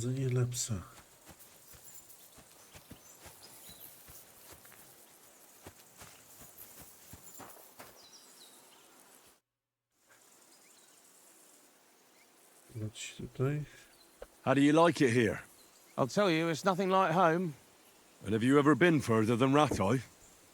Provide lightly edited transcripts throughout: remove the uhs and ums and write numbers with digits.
Jedzenie dla psa. Leć tutaj. How do you like it here? I'll tell you, it's nothing like home. And have you ever been further than Rattay?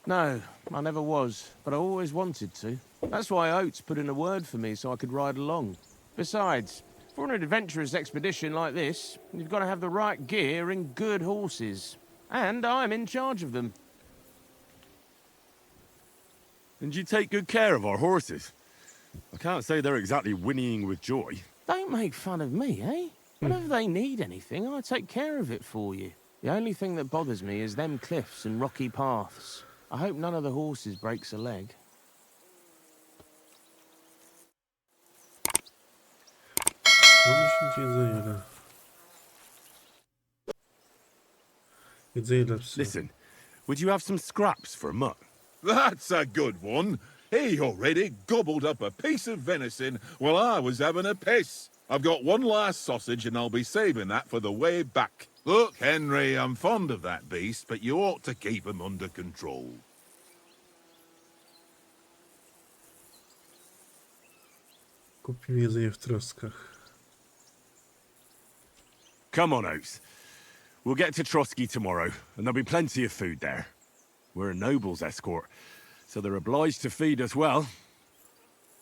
No, I never was, but I always wanted to. That's why Oates put in a word for me so I could ride along. Besides, for an adventurous expedition like this, you've got to have the right gear and good horses. And I'm in charge of them. And you take good care of our horses. I can't say they're exactly whinnying with joy. Don't make fun of me, eh? Whenever they need anything, I take care of it for you. The only thing that bothers me is them cliffs and rocky paths. I hope none of the horses breaks a leg. Jedzenie dla psa. Listen, would you have some scraps for Mutt? That's a good one. He already gobbled up a piece of venison while I was having a piss. I've got one last sausage and I'll be saving that for the way back. Look, Henry, I'm fond of that beast, but you ought to keep him under control. Kupimy jedzenie w troskach. Come on, Oates. We'll get to Trotsky tomorrow, and there'll be plenty of food there. We're a noble's escort, so they're obliged to feed us well.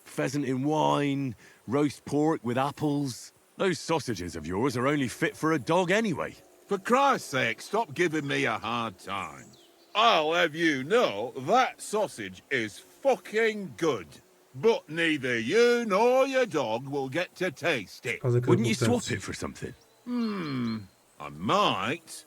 Pheasant in wine, roast pork with apples. Those sausages of yours are only fit for a dog anyway. For Christ's sake, stop giving me a hard time. I'll have you know that sausage is fucking good. But neither you nor your dog will get to taste it. Wouldn't you swap it for something? I might.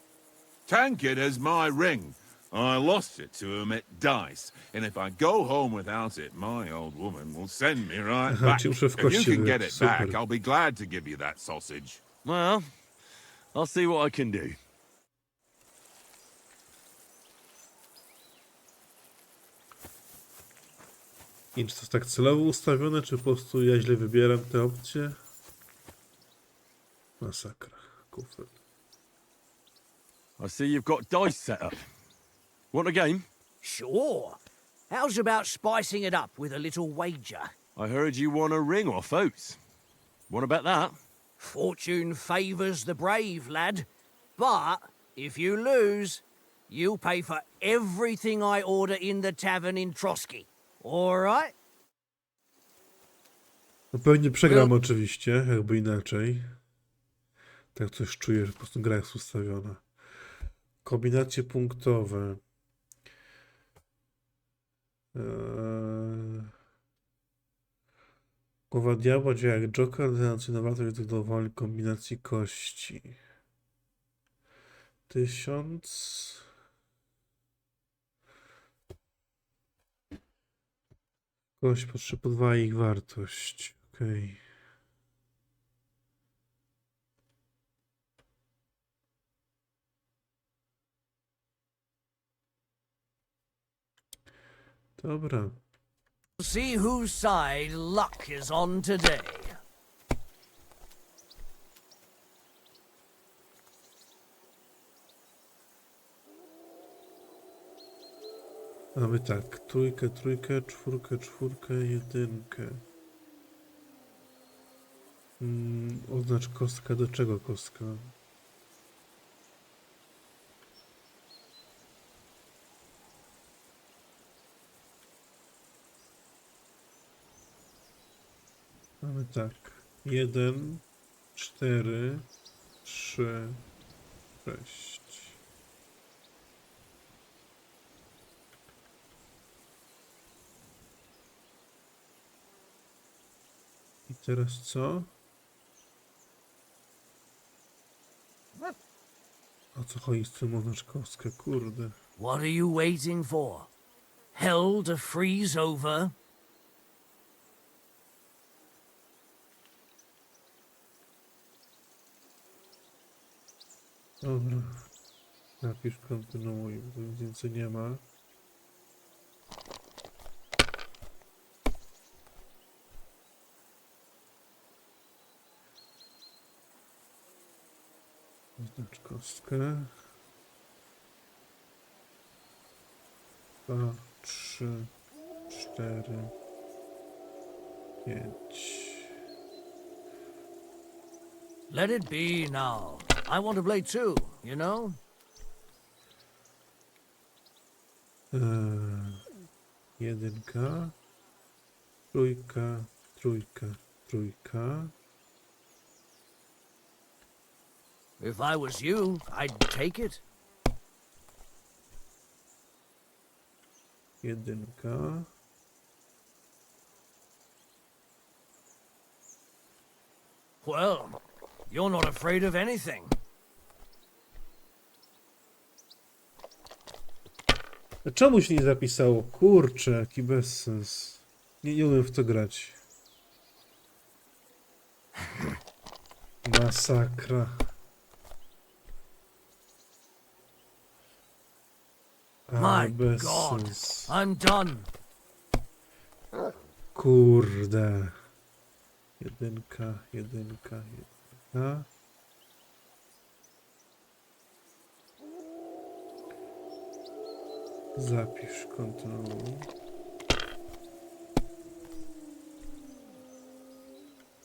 Tankard has my ring. I lost it to him at dice, and if I go home without it, my old woman will send me right Aha, back. ci muszę w If you kości can były. get it back, Super. I'll be glad to give you that sausage. Well, I'll see what I can do. I czy to jest tak celowo ustawione, czy po prostu ja źle wybieram te opcje? Masakra. Kufel. I see you've got dice set up. Want a game? Sure. How's about spicing it up with a little wager? I heard you won a ring off Oates. What about that? Fortune favours the brave, lad. But if you lose, you'll pay for everything I order in the tavern in Trotsky. All right? No pewnie przegram oczywiście, jakby inaczej. Tak coś czuję, że po prostu gra jest ustawiona. Kombinacje punktowe. Głowa diabła działa jak joker, denacjonowator jest do woli kombinacji kości. 1000. Kość podwaja ich wartość. Okej. Dobra. See whose side luck is on today. Mamy tak, trójkę, czwórkę, jedynkę. Oznacz kostka, do czego kostka? Mamy tak, 1, 4, 3, 6. I teraz co? O co chodzi z tym oznaczkowskę, kurde. What are you waiting for? Hell to freeze over? Dobra. Napisz kontynuuj, bo nic więcej nie ma. Oznacz kostkę. 2, 3, 4, 5. Let it be now. I want to play too, you know? Jedynka, trójka, trójka, trójka. If I was you, I'd take it. Jedynka. Well, you're not afraid of anything. A czemu się nie zapisało? Kurczę, jaki bezsens. Nie umiem w to grać. Masakra. Ale My God, bezsens. I'm done. Kurde. Jedynka, jedynka, jedynka. Zapisz, kontynuuj.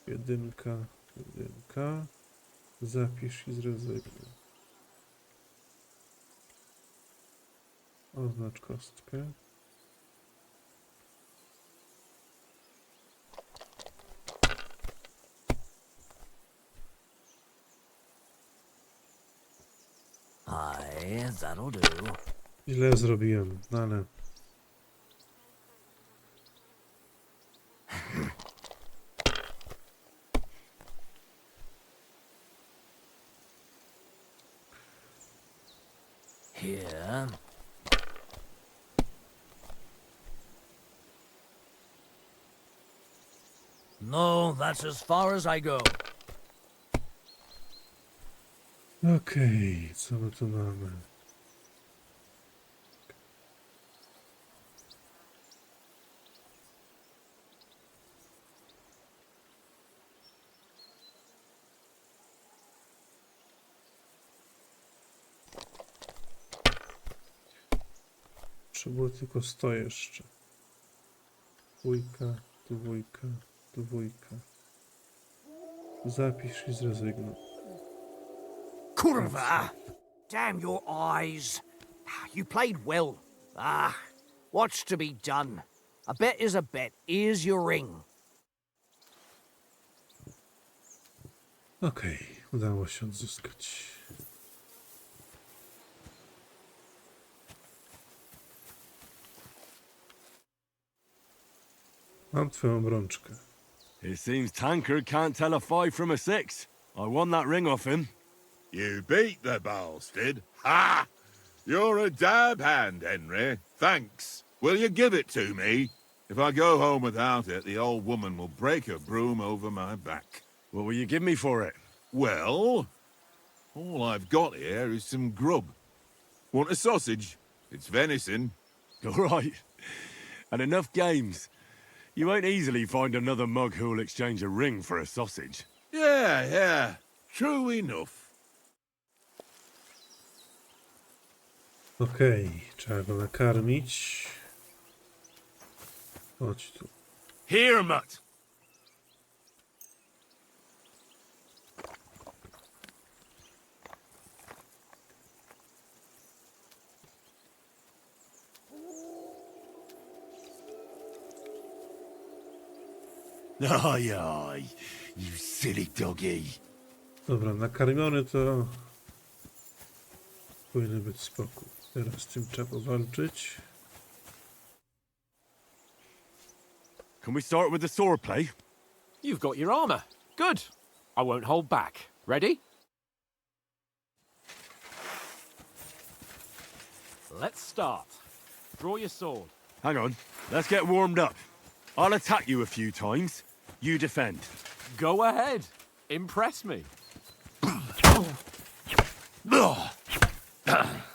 Jedynka, jedynka. Zapisz i zrezygnuj. Oznacz kostkę. Aye, that'll do. Źle zrobiłem, no ale... Here. No, that's as far as I go. Okej, co my tu mamy? Potrzebuję tylko 100 jeszcze. Dwójka, dwójka, dwójka. Zapisz i zrezygnuj. Kurwa! Damn your eyes. You played well. What's to be done? A bet is a bet. Here's your ring. Okej, udało się odzyskać. Mam twoją obrączkę. It seems Tankard can't tell a 5 from a 6. I won that ring off him. You beat the bastard. Ha! You're a dab hand, Henry. Thanks. Will you give it to me? If I go home without it, the old woman will break her broom over my back. What will you give me for it? Well, all I've got here is some grub. Want a sausage? It's venison. All right. And enough games. You won't easily find another mug who'll exchange a ring for a sausage. Yeah. True enough. Okej, trzeba go nakarmić. Chodź tu. Here, mutt. Oj, you silly doggy. Dobra, nakarmiony to powinien być spokój. Teraz z tym trzeba powalczyć. Can we start with the sword play? You've got your armor. Good. I won't hold back. Ready? Let's start. Draw your sword. Hang on. Let's get warmed up. I'll attack you a few times. You defend. Go ahead. Impress me.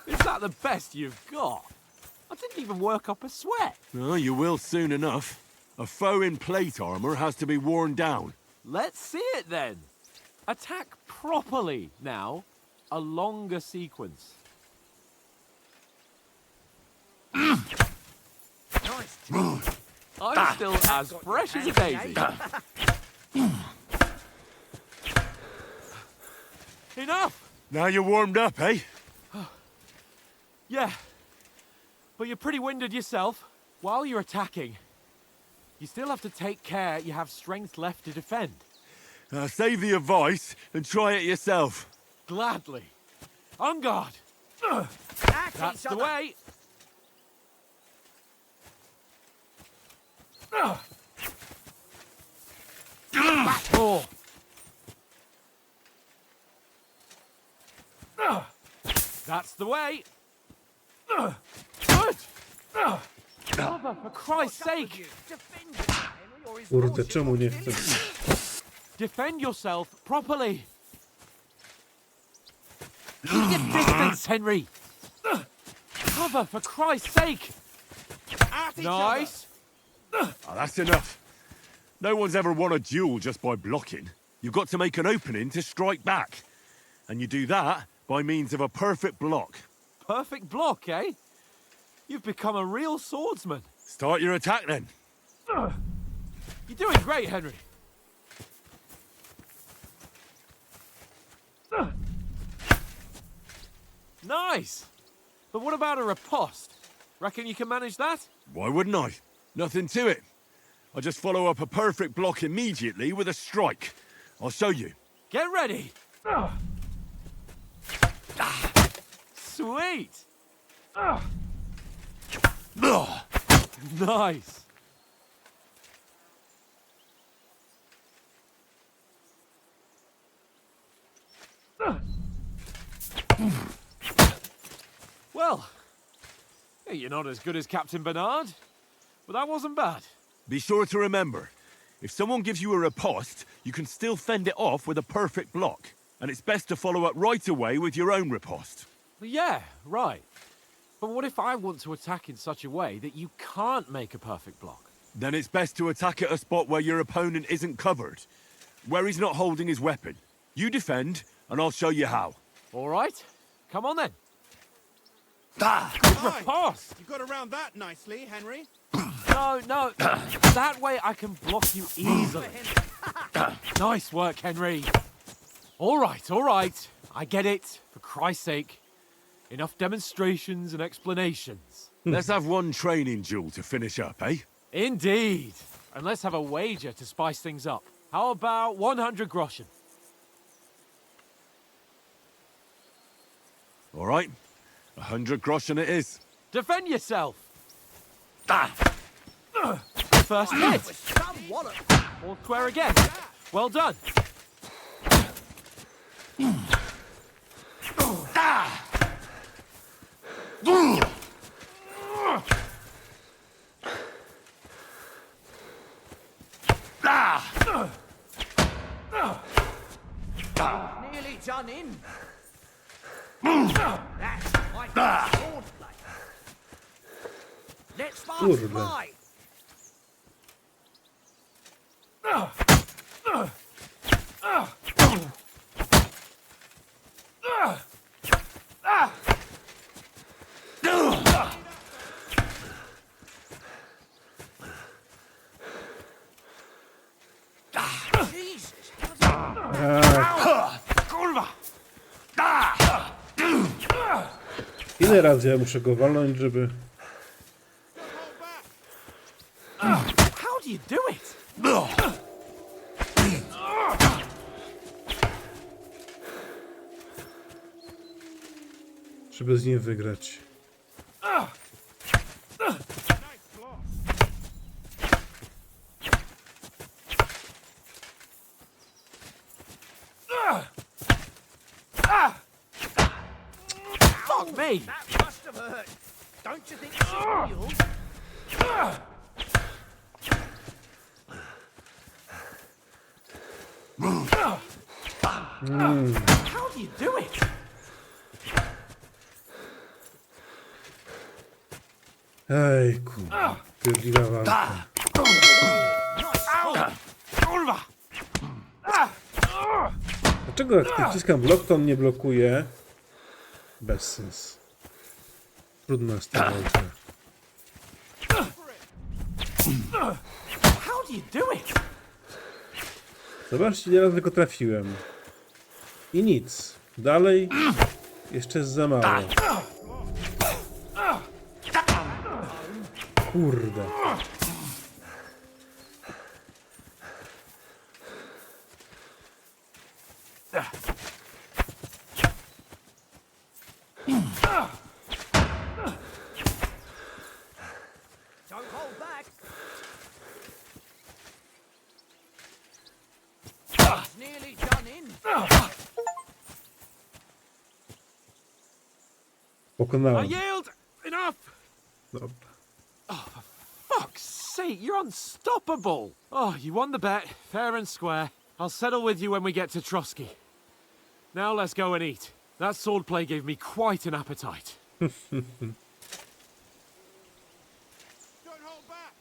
Is that the best you've got? I didn't even work up a sweat. Oh, you will soon enough. A foe in plate armor has to be worn down. Let's see it then. Attack properly now. a longer sequence. I'm still as fresh as a daisy. Enough! Now you're warmed up, eh? Yeah. But you're pretty winded yourself. While you're attacking, you still have to take care you have strength left to defend. Save the advice and try it yourself. Gladly. On guard. That's the way. Oh. That's the way. Good. Mother, for Christ's sake. Kurde, czemu nie chcę? Defend yourself properly. Keep your distance, Henry. Cover, for Christ's sake. Nice. Oh, that's enough. No one's ever won a duel just by blocking. You've got to make an opening to strike back. And you do that by means of a perfect block. Perfect block, eh? You've become a real swordsman. Start your attack then. You're doing great, Henry. Nice. But what about a riposte? Reckon you can manage that? Why wouldn't I? Nothing to it. I just follow up a perfect block immediately with a strike. I'll show you. Get ready. Sweet. Nice. Well, you're not as good as Captain Bernard, but that wasn't bad. Be sure to remember, if someone gives you a riposte, you can still fend it off with a perfect block. And it's best to follow up right away with your own riposte. Yeah, right. But what if I want to attack in such a way that you can't make a perfect block? Then it's best to attack at a spot where your opponent isn't covered, where he's not holding his weapon. You defend, and I'll show you how. All right, come on then. Good riposte. You got around that nicely, Henry. No, that way I can block you easily. Nice work, Henry. All right, I get it, for Christ's sake. Enough demonstrations and explanations. Let's have one training duel to finish up, eh? Indeed. And let's have a wager to spice things up. How about 100 groschen? All right, 100 groschen it is. Defend yourself. First hit. All square again. Well done. Nearly done in. That's my sword play. Let's fast Kurde. fly. Jesus, Kurwa. Ile razy ja muszę go walnąć, żeby... How do you do it? żeby z nim wygrać? Fuck me. that must have hurt. Don't you think she healed? How do you do it? Ejku, pierdliwa walka. Kurwa. Dlaczego jak naciskam blok, to on nie blokuje? Bezsens. Trudna jest ta walka. How do you do it? Zobaczcie, nieraz tylko trafiłem. I nic. Dalej jeszcze jest za mało. Kurde. Don't hold back. It's nearly done in. I Pokonałem. yield! Enough! Dobra. Fuck's sake, you're unstoppable! Oh, you won the bet, fair and square. I'll settle with you when we get to Trotsky. Now let's go and eat. That swordplay gave me quite an appetite. Don't hold back.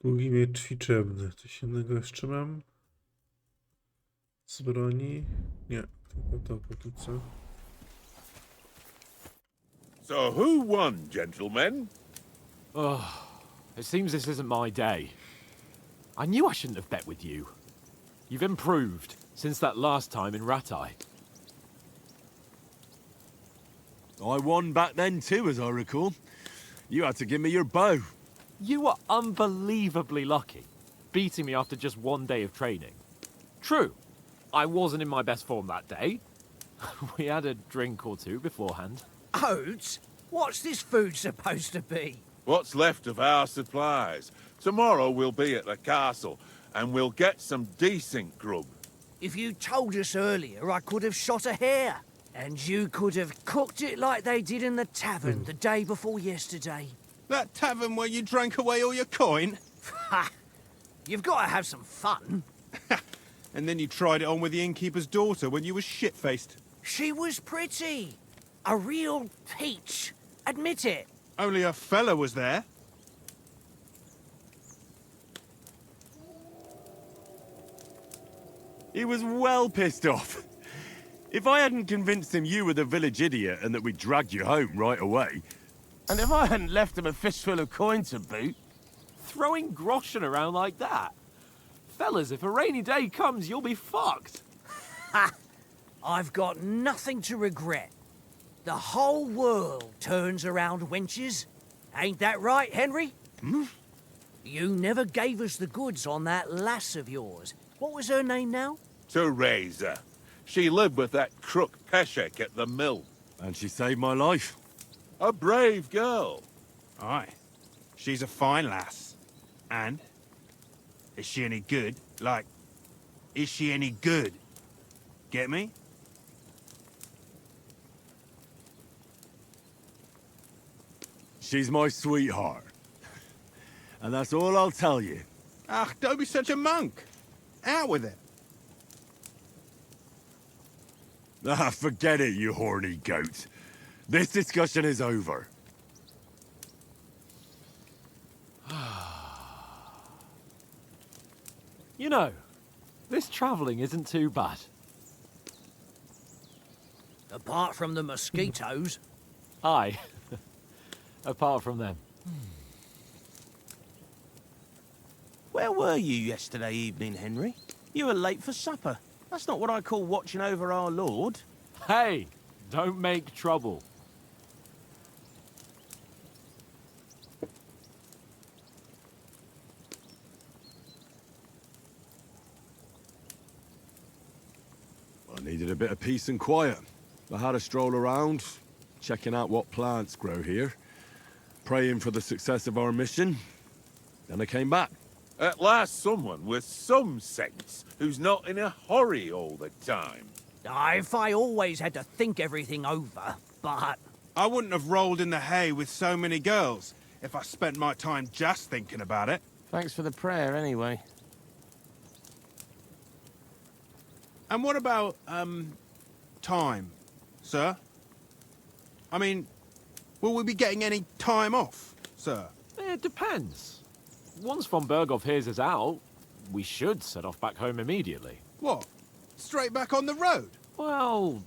Długi miecz ćwiczebny. Coś innego jeszcze mam? Z broni? Nie, tylko to póki co. So who won, gentlemen? It seems this isn't my day. I knew I shouldn't have bet with you. You've improved since that last time in Ratai. I won back then too, as I recall. You had to give me your bow. You were unbelievably lucky, beating me after just one day of training. True, I wasn't in my best form that day. We had a drink or two beforehand. Oats? What's this food supposed to be? What's left of our supplies. Tomorrow we'll be at the castle, and we'll get some decent grub. If you told us earlier, I could have shot a hare. And you could have cooked it like they did in the tavern the day before yesterday. That tavern where you drank away all your coin? Ha! You've got to have some fun. And then you tried it on with the innkeeper's daughter when you were shit-faced. She was pretty. A real peach. Admit it. Only a fella was there. He was well pissed off. If I hadn't convinced him you were the village idiot and that we dragged you home right away, And if I hadn't left him a fistful of coin to boot, Throwing groschen around like that? Fellas, if a rainy day comes, you'll be fucked. I've got nothing to regret. The whole world turns around wenches. Ain't that right, Henry? You never gave us the goods on that lass of yours. What was her name now? Teresa. She lived with that crook Peshek at the mill. and she saved my life. A brave girl. Aye. She's a fine lass. And? Is she any good? Like, is she any good? Get me? She's my sweetheart. And that's all I'll tell you. Ah, don't be such a monk. Out with it. Ah, forget it, you horny goat. This discussion is over. You know, this travelling isn't too bad. Apart from the mosquitoes. Aye. Apart from them. where were you yesterday evening, Henry? You were late for supper. That's not what I call watching over our Lord. Hey, don't make trouble. I needed a bit of peace and quiet. I had a stroll around, checking out what plants grow here, praying for the success of our mission. Then I came back. At last someone with some sense, who's not in a hurry all the time. If I always had to think everything over, but... I wouldn't have rolled in the hay with so many girls if I spent my time just thinking about it. Thanks for the prayer, anyway. And what about, time, sir? I mean, Will we be getting any time off, sir? It depends. Once von Berghoff hears us out, we should set off back home immediately. What? Straight back on the road? Well,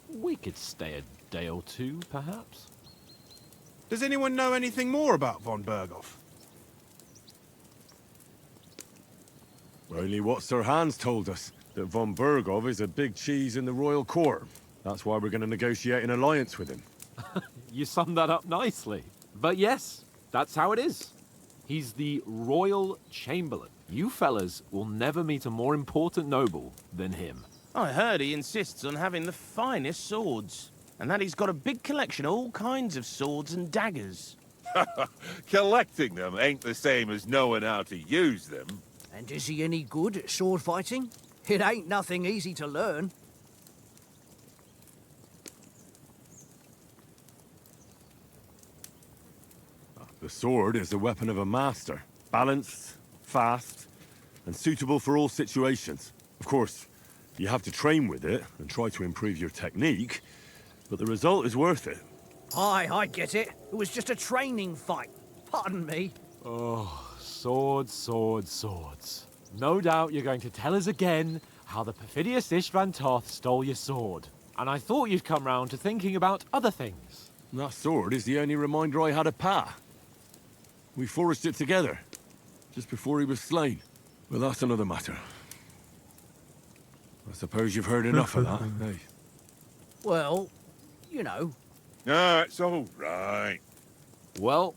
we could stay a day or two, perhaps. Does anyone know anything more about von Berghoff? Only what Sir Hans told us, that von Berghoff is a big cheese in the royal court. That's why we're going to negotiate an alliance with him. You summed that up nicely. But yes, that's how it is. He's the royal chamberlain. You fellas will never meet a more important noble than him. I heard he insists on having the finest swords, and that he's got a big collection of all kinds of swords and daggers. Collecting them ain't the same as knowing how to use them. And is he any good at sword fighting? It ain't nothing easy to learn. The sword is the weapon of a master. Balanced, fast, and suitable for all situations. Of course, you have to train with it and try to improve your technique, but the result is worth it. Aye, I get it. It was just a training fight. Pardon me. Oh, swords, swords, swords. No doubt you're going to tell us again how the perfidious Istvan Toth stole your sword. And I thought you'd come round to thinking about other things. That sword is the only reminder I had of Pa. We forged it together, just before he was slain. But that's another matter. I suppose you've heard enough of that, eh? Well, you know. Ah, it's all right. Well,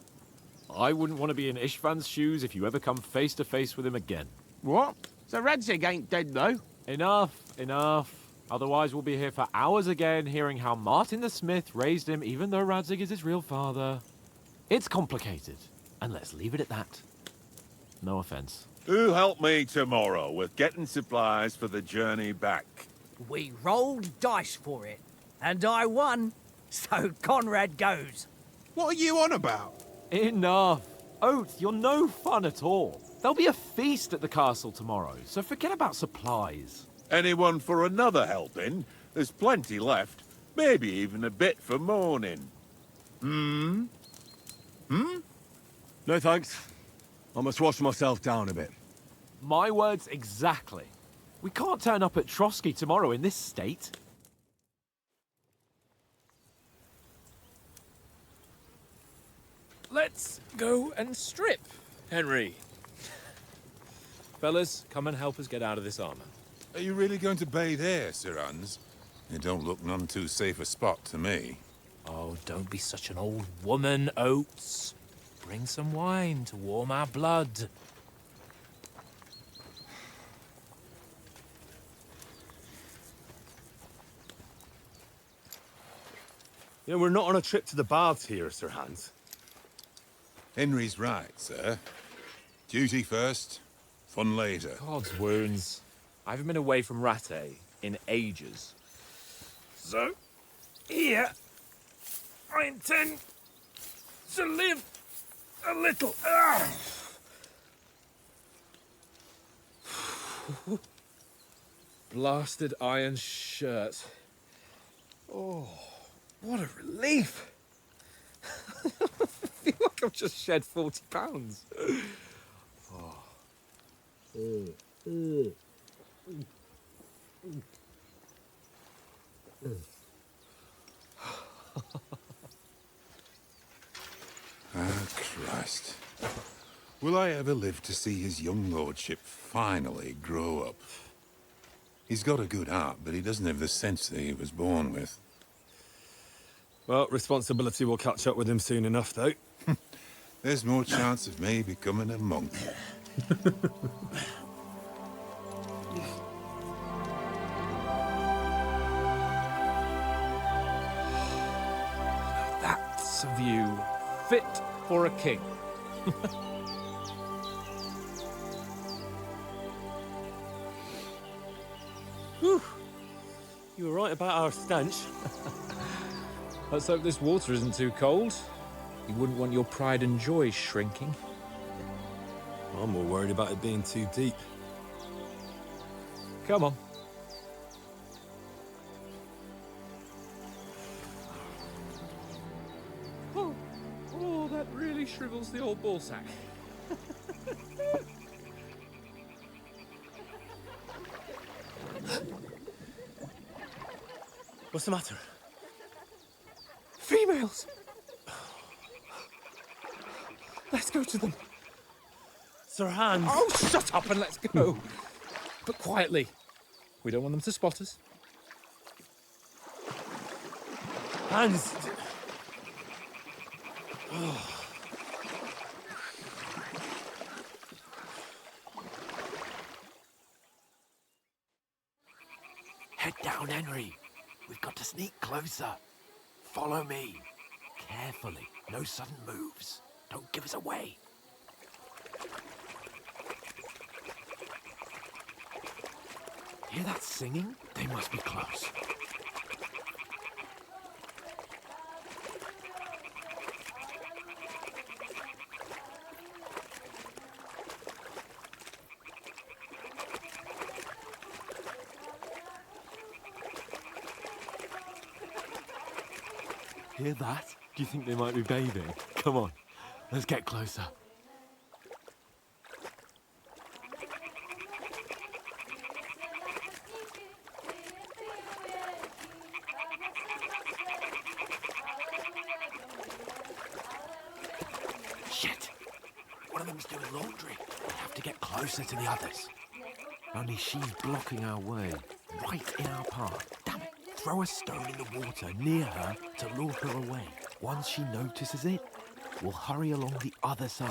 I wouldn't want to be in Istvan's shoes if you ever come face to face with him again. What? So Radzig ain't dead, though? Enough, enough. Otherwise we'll be here for hours again hearing how Martin the Smith raised him even though Radzig is his real father. It's complicated, and let's leave it at that. No offense. Who help me tomorrow with getting supplies for the journey back? We rolled dice for it, and I won. So Conrad goes. What are you on about? Enough. Oath, you're no fun at all. There'll be a feast at the castle tomorrow, so forget about supplies. Anyone for another helping? There's plenty left. Maybe even a bit for morning. No thanks. I must wash myself down a bit. My words exactly. We can't turn up at Trotsky tomorrow in this state. Let's go and strip, Henry. Fellas, come and help us get out of this armor. Are you really going to bathe here, Sir Hans? It don't look none too safe a spot to me. Oh, don't be such an old woman, Oates. Bring some wine to warm our blood. You know, we're not on a trip to the baths here, Sir Hans. Henry's right, sir. Duty first, fun later. God's wounds. I haven't been away from Rattay in ages. So, here, I intend to live a little. Blasted iron shirt. Oh, what a relief. I feel like I've just shed 40 pounds. Ah, Christ. Will I ever live to see his young lordship finally grow up? He's got a good heart, but he doesn't have the sense that he was born with. Well, responsibility will catch up with him soon enough, though. There's more chance of me becoming a monk. That's a view fit for a king. Whew. You were right about our stench. Let's hope this water isn't too cold. You wouldn't want your pride and joy shrinking. I'm more worried about it being too deep. Come on. shrivels the old ballsack. What's the matter? Females! Let's go to them. Sir Hans. Oh, shut up and let's go. But quietly. We don't want them to spot us. Hans. Oh. Head down, Henry. We've got to sneak closer. Follow me. Carefully. No sudden moves. Don't give us away. Hear that singing? They must be close. Hear that? Do you think they might be bathing? Come on, let's get closer. Shit! One of them's doing laundry. We have to get closer to the others. Only she's blocking our way, right in our path. Damn it! Throw a stone in the water near her to lure her away. Once she notices it, we'll hurry along the other side.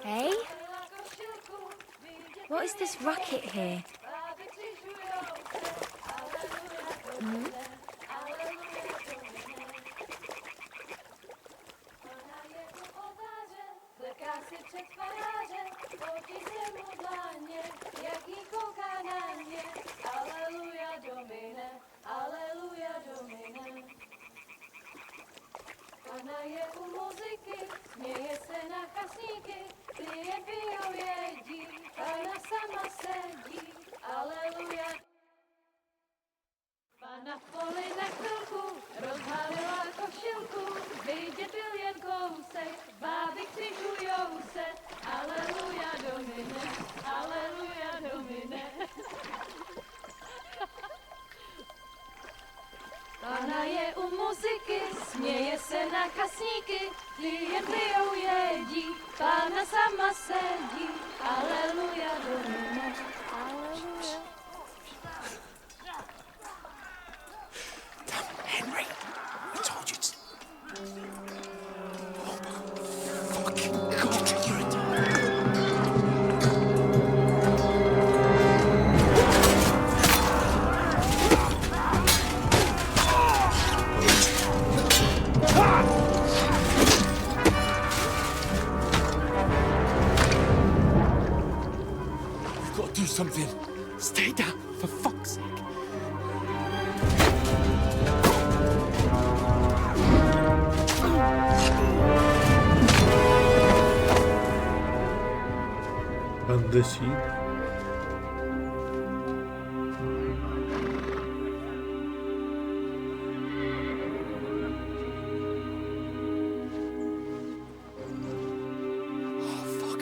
Hey? What is this racket here? Hmm? Ona je u muzyky, śmieje se na kasníky, ty je pijou jedí, Pana sama sedí, aleluja. Pana v poli na chvilku rozhalila košilku, vidět byl jen kousek, báby křižujou se, aleluja domine, aleluja domine. Pana je u muziky, směje se na kasníky, klient pijou jedí, Pána sama sedí, aleluja domine, aleluja. Damn, Henry! I told you to... Oh my fucking God, you're a dog. Do something. Stay down, for fuck's sake. Bandyci. Oh, fuck.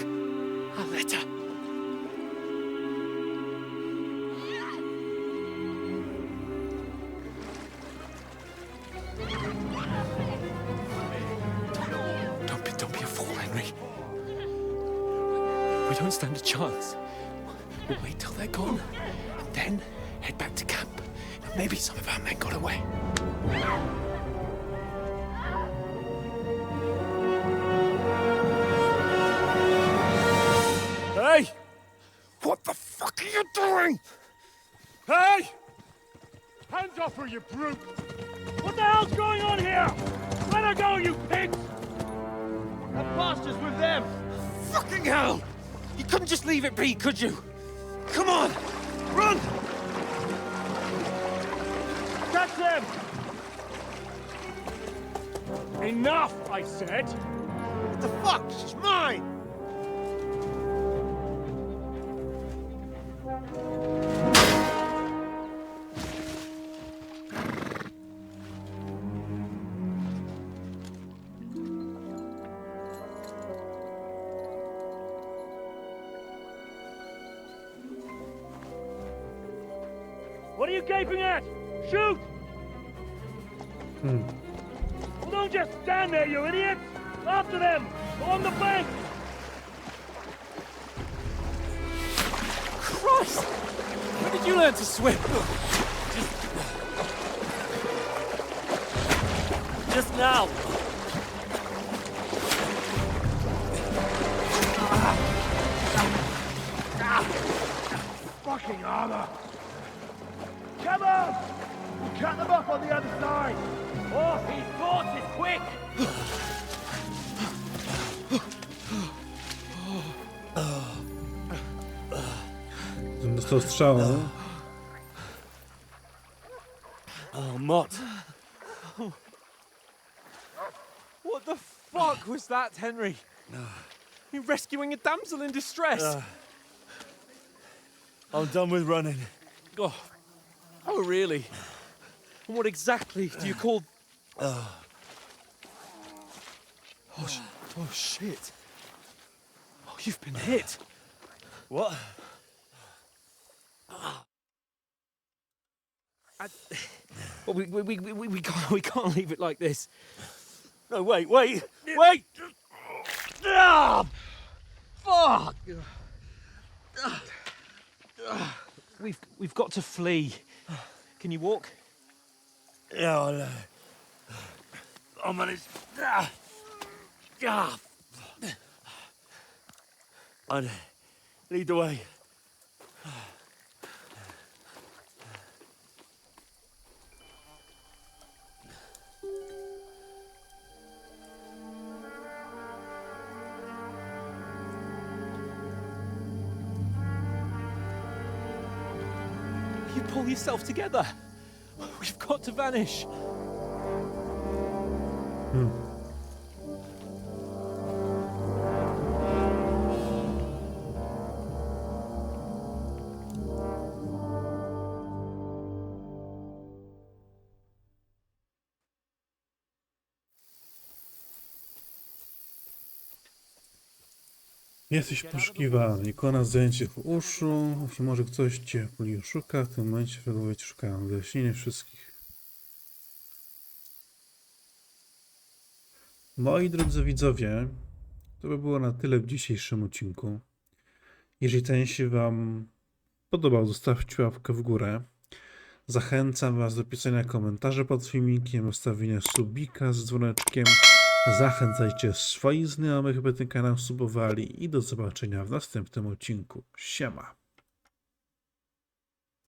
A letter. Don't be a fool, Henry. We don't stand a chance. We'll wait till they're gone, and then head back to camp. Maybe some of our men got away. Hey! What the fuck are you doing? Hey! Hands off her, you brute! What the hell's going on here? Let her go, you pigs! That bastard's with them! Fucking hell! You couldn't just leave it be, could you? Come on! Run! Catch them! Enough, I said! the fuck? She's mine! What are you gaping at? Shoot! Well, don't just stand there, you idiots! After them! Along the bank! Christ! When did you learn to swim? Just now! Fucking armor! Come on! We'll cut them off on the other side! Oh, his force is quick! Dostał strzała. Oh, Mott. What the fuck was that, Henry? You rescuing a damsel in distress? I'm done with running. Oh, really? And what exactly do you call... Oh, shit. Oh, you've been hit. What? Well, we can't leave it like this. No, wait! Ah! Fuck! We've got to flee. Can you walk? Yeah, I'll manage. I'd lead the way. You pull yourself together. We've got to vanish. Jesteś poszukiwany. Ikona zdjęcie w uszu. Jeśli może ktoś cię szuka, w tym momencie wrogowie cię szukają. Wyjaśnienie wszystkich. Moi drodzy widzowie, to by było na tyle w dzisiejszym odcinku. Jeżeli ten się wam podobał, zostawcie łapkę w górę. Zachęcam was do pisania komentarzy pod filmikiem, ustawienia subika z dzwoneczkiem. Zachęcajcie swoich znajomych, by ten kanał subowali i do zobaczenia w następnym odcinku. Siema!